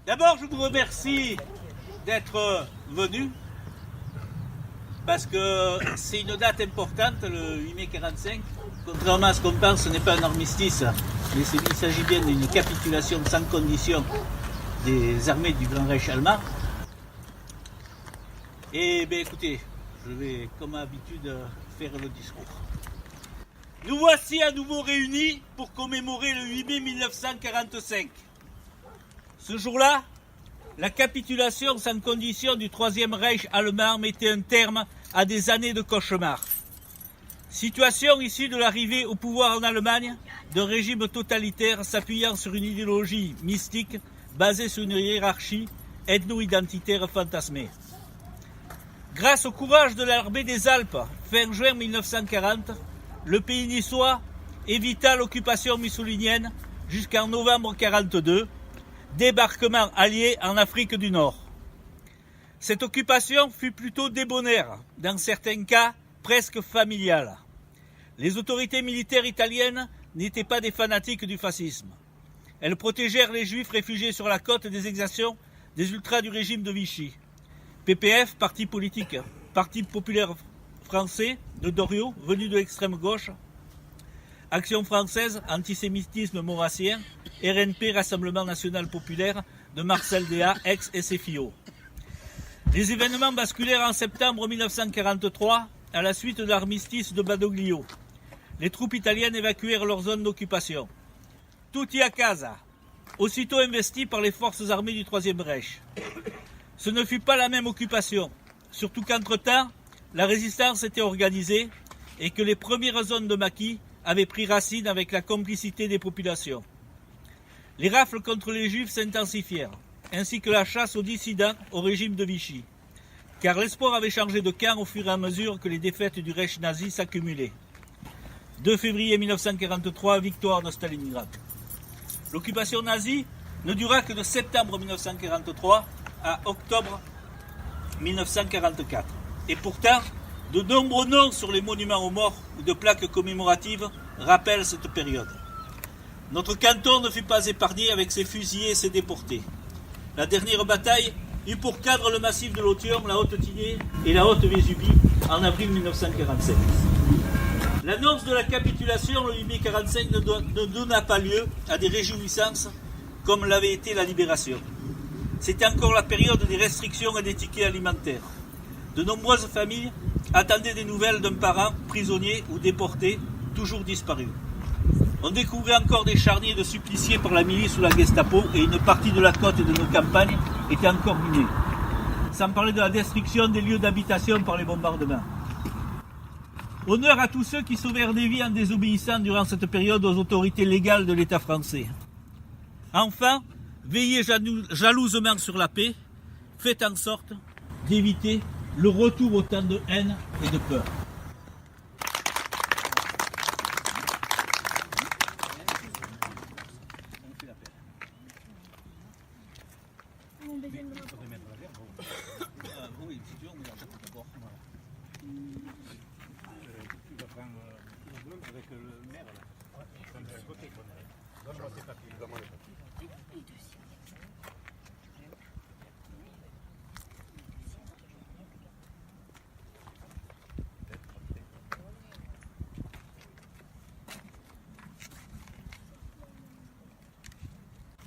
D'abord, je vous remercie d'être venu parce que c'est une date importante, le 8 mai 45. Contrairement à ce qu'on pense, ce n'est pas un armistice, mais il s'agit bien d'une capitulation sans condition des armées du Grand Reich allemand. Et bien écoutez, je vais comme à habitude faire le discours. Nous voici à nouveau réunis pour commémorer le 8 mai 1945. Ce jour-là, la capitulation sans condition du Troisième Reich allemand mettait un terme à des années de cauchemar. Situation issue de l'arrivée au pouvoir en Allemagne d'un régime totalitaire s'appuyant sur une idéologie mystique basée sur une hiérarchie ethno-identitaire fantasmée. Grâce au courage de l'armée des Alpes, fin juin 1940, le pays niçois évita l'occupation mussolinienne jusqu'en novembre 1942, débarquement allié en Afrique du Nord. Cette occupation fut plutôt débonnaire, dans certains cas presque familiale. Les autorités militaires italiennes n'étaient pas des fanatiques du fascisme. Elles protégèrent les juifs réfugiés sur la côte des exactions des ultras du régime de Vichy. PPF, parti politique, Parti populaire français de Doriot, venu de l'extrême gauche, Action française, antisémitisme maurassien, RNP, Rassemblement national populaire, de Marcel Déat, ex-SFIO. Les événements basculèrent en septembre 1943 à la suite de l'armistice de Badoglio. Les troupes italiennes évacuèrent leur zone d'occupation. Tutti a casa, aussitôt investis par les forces armées du Troisième Reich. Ce ne fut pas la même occupation, surtout qu'entre-temps, la résistance était organisée et que les premières zones de maquis avaient pris racine avec la complicité des populations. Les rafles contre les Juifs s'intensifièrent, ainsi que la chasse aux dissidents au régime de Vichy, car l'espoir avait changé de camp au fur et à mesure que les défaites du Reich nazi s'accumulaient. 2 février 1943, victoire de Stalingrad. L'occupation nazie ne dura que de septembre 1943 à octobre 1944. Et pourtant, de nombreux noms sur les monuments aux morts ou de plaques commémoratives rappellent cette période. Notre canton ne fut pas épargné avec ses fusillés et ses déportés. La dernière bataille eut pour cadre le massif de l'Authion, la Haute-Tinée et la Haute-Vésubie en avril 1945. L'annonce de la capitulation le 8 mai 1945 ne donna pas lieu à des réjouissances comme l'avait été la libération. C'était encore la période des restrictions et des tickets alimentaires. De nombreuses familles attendaient des nouvelles d'un parent prisonnier ou déporté, toujours disparu. On découvrait encore des charniers de suppliciés par la milice ou la Gestapo et une partie de la côte de nos campagnes était encore minée. Sans parler de la destruction des lieux d'habitation par les bombardements. Honneur à tous ceux qui sauvèrent des vies en désobéissant durant cette période aux autorités légales de l'État français. Enfin, veillez jalousement sur la paix, faites en sorte d'éviter le retour au temps de haine et de peur. Oui, si tu veux, on met d'abord. Tu vas prendre avec le maire là. À côté. Donne-moi tes papiers. Donne-moi les papiers.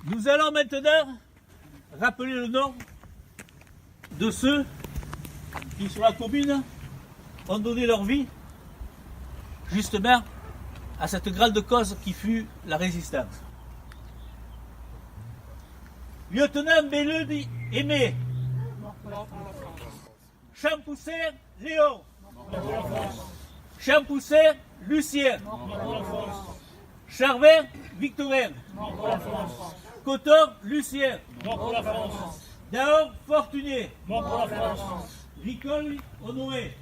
Nous allons maintenant rappeler le nom de ceux qui, sur la commune, ont donné leur vie justement à cette grande cause qui fut la résistance. Lieutenant Belludi Aimé, Champoussin Léon, Champoussin Lucien, Charvin Victorin, Coton Lucien, Daon Fortuné, Ricole Honoré,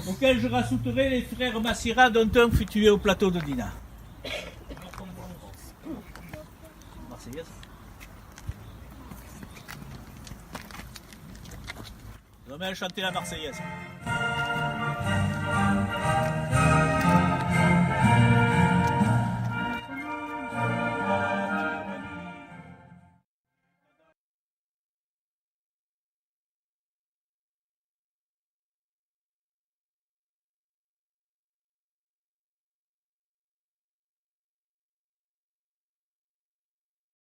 auquel je rajouterai les frères Massira, dont un fut tué au plateau de Dinard. Marseillaise. On va chanter la Marseillaise.